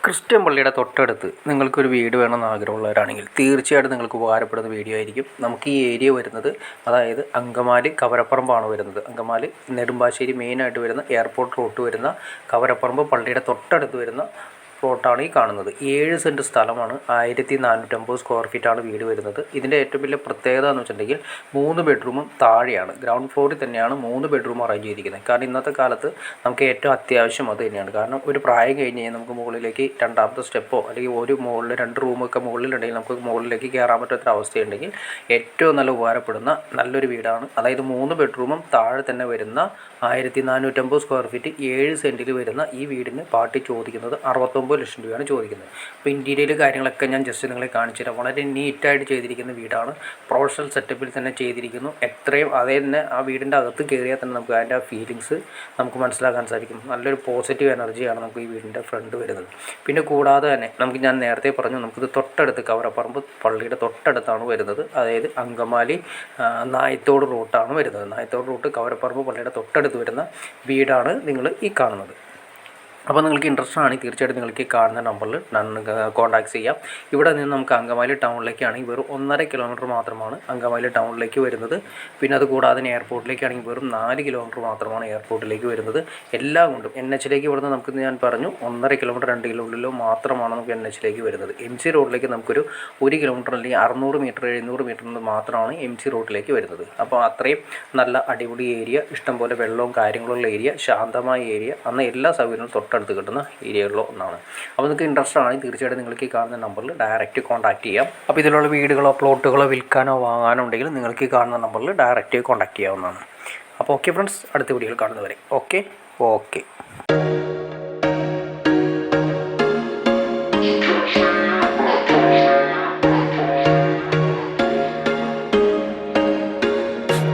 Christian പള്ളിയുടെ തൊട്ടടുത്ത് നിങ്ങൾക്കൊരു വീട് വേണമെന്ന് ആഗ്രഹമുള്ളവരാണെങ്കിൽ തീർച്ചയായിട്ടും നിങ്ങൾക്ക് ഉപകാരപ്പെടുന്ന വീഡിയോ ആയിരിക്കും. നമുക്ക് ഈ ഏരിയ വരുന്നത് അതായത് അങ്കമാലി കവരപ്പറമ്പാണ് വരുന്നത്. അങ്കമാലി നെടുമ്പാശ്ശേരി മെയിനായിട്ട് വരുന്ന എയർപോർട്ട് റൂട്ട് വരുന്ന കവരപ്പറമ്പ് പള്ളിയുടെ തൊട്ടടുത്ത് വരുന്ന പ്ലോട്ടാണ് ഈ കാണുന്നത്. 7 സെൻറ്റ് സ്ഥലമാണ്. 1450 സ്ക്വയർ ഫീറ്റാണ് വീട് വരുന്നത്. ഇതിൻ്റെ ഏറ്റവും വലിയ പ്രത്യേകത എന്ന് വെച്ചിട്ടുണ്ടെങ്കിൽ 3 ബെഡ്റൂമും താഴെയാണ്. ഗ്രൗണ്ട് ഫ്ലോറിൽ തന്നെയാണ് 3 ബെഡ്റൂം അറേഞ്ച് ചെയ്തിരിക്കുന്നത്. കാരണം ഇന്നത്തെ കാലത്ത് നമുക്ക് ഏറ്റവും അത്യാവശ്യം അത് തന്നെയാണ്. കാരണം ഒരു പ്രായം കഴിഞ്ഞ് കഴിഞ്ഞാൽ നമുക്ക് മുകളിലേക്ക് രണ്ടാമത്തെ സ്റ്റെപ്പോ അല്ലെങ്കിൽ ഒരു മുകളിൽ 2 റൂമൊക്കെ മുകളിലുണ്ടെങ്കിൽ നമുക്ക് മുകളിലേക്ക് കയറാൻ പറ്റാത്ത അവസ്ഥയുണ്ടെങ്കിൽ ഏറ്റവും നല്ല ഉപകാരപ്പെടുന്ന നല്ലൊരു വീടാണ്. അതായത് 3 ബെഡ്റൂമും താഴെ തന്നെ വരുന്ന 1450 സ്ക്വയർ ഫീറ്റ് 7 സെൻറ്റിൽ വരുന്ന ഈ വീടിന് പാർട്ടി ചോദിക്കുന്നത് 69 ലക്ഷം രൂപയാണ് ചോദിക്കുന്നത്. അപ്പോൾ ഇൻറ്റീരിയൽ കാര്യങ്ങളൊക്കെ ഞാൻ ജസ്റ്റ് നിങ്ങളെ കാണിച്ചു തരാം. വളരെ നീറ്റായിട്ട് ചെയ്തിരിക്കുന്ന വീടാണ്. പ്രൊഫഷണൽ സെറ്റപ്പിൽ തന്നെ ചെയ്തിരിക്കുന്നു. എത്രയും അതേ തന്നെ ആ വീടിൻ്റെ അകത്ത് കയറിയാൽ തന്നെ നമുക്ക് അതിൻ്റെ ആ ഫീലിങ്സ് നമുക്ക് മനസ്സിലാക്കാൻ സാധിക്കും. നല്ലൊരു പോസിറ്റീവ് എനർജിയാണ് നമുക്ക് ഈ വീടിൻ്റെ ഫ്രണ്ട് വരുന്നത്. പിന്നെ കൂടാതെ തന്നെ ഞാൻ നേരത്തെ പറഞ്ഞു നമുക്കിത് തൊട്ടടുത്ത് കവരപ്പറമ്പ് പള്ളിയുടെ തൊട്ടടുത്താണ് വരുന്നത്. അതായത് അങ്കമാലി നായത്തോട് റൂട്ടാണ് വരുന്നത്. നായത്തോട് റൂട്ട് കവരപ്പറമ്പ് പള്ളിയുടെ തൊട്ടടുത്ത് വരുന്ന വീടാണ് നിങ്ങൾ ഈ കാണുന്നത്. അപ്പോൾ നിങ്ങൾക്ക് ഇൻട്രസ്റ്റ് ആണെങ്കിൽ തീർച്ചയായിട്ടും നിങ്ങൾക്ക് ഈ കാണുന്ന നമ്പറിൽ കോൺടാക്ട് ചെയ്യാം. ഇവിടെ നിന്ന് നമുക്ക് അങ്കമാലി ടൗണിലേക്കാണെങ്കിൽ വെറും 1.5 കിലോമീറ്റർ മാത്രമാണ് അങ്കമാലി ടൗണിലേക്ക് വരുന്നത്. പിന്നെ അത് കൂടാതെ എയർപോർട്ടിലേക്കാണെങ്കിൽ വെറും 4 കിലോമീറ്റർ മാത്രമാണ് എയർപോർട്ടിലേക്ക് വരുന്നത്. എല്ലാം കൊണ്ടും NH-ലേക്ക് ഇവിടുന്ന് നമുക്ക് ഞാൻ പറഞ്ഞു 1.5 കിലോമീറ്റർ 2 കിലോമീറ്ററിലോ മാത്രമാണ് നമുക്ക് NH-ലേക്ക് വരുന്നത്. MC റോഡിലേക്ക് നമുക്കൊരു 1 കിലോമീറ്റർ അല്ലെങ്കിൽ 600 മീറ്റർ 700 മീറ്ററിൽ മാത്രമാണ് MC റോഡിലേക്ക് വരുന്നത്. അപ്പോൾ അത്രയും നല്ല അടിപൊളി ഏരിയ, ഇഷ്ടംപോലെ വെള്ളവും കാര്യങ്ങളുള്ള ഏരിയ, ശാന്തമായ ഏരിയ, അന്ന് എല്ലാ സൗകര്യങ്ങളും തൊട്ടടുത്ത് കിട്ടുന്ന ഏരിയകളിലോ ഒന്നാണ്. അപ്പോൾ നിങ്ങൾക്ക് ഇൻട്രസ്റ്റ് ആണെങ്കിൽ തീർച്ചയായിട്ടും നിങ്ങൾക്ക് ഈ കാണുന്ന നമ്പറിൽ ഡയറക്റ്റ് കോൺടാക്ട് ചെയ്യാം. അപ്പോൾ ഇതിലുള്ള വീടുകളോ പ്ലോട്ടുകളോ വിൽക്കാനോ വാങ്ങാനോ ഉണ്ടെങ്കിൽ നിങ്ങൾക്ക് ഈ കാണുന്ന നമ്പറിൽ ഡയറക്റ്റ് കോൺടാക്ട് ചെയ്യാവുന്നതാണ്. അപ്പോൾ ഓക്കെ ഫ്രണ്ട്സ്, അടുത്ത വീഡിയോയിൽ കാണുന്നവരെ okay.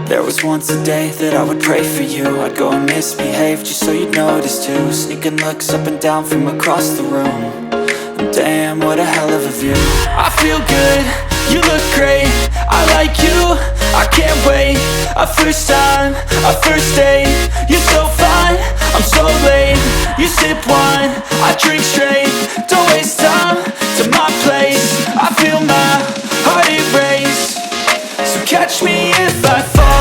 There was once a day that I would pray for you. I'd go and misbehave just so you'd notice too. Sneaking looks up and down from across the room. And damn, what a hell of a view. I feel good, you look great, I like you, I can't wait. A first time, a first date, you're so fine, I'm so late. You sip wine, I drink straight. Don't waste time to my place. I feel my heart erase. So catch me if I fall.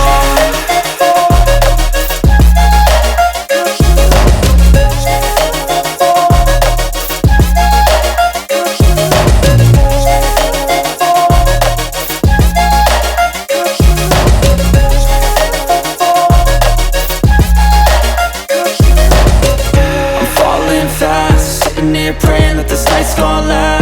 I'm falling fast, sitting here praying that this night's gonna last.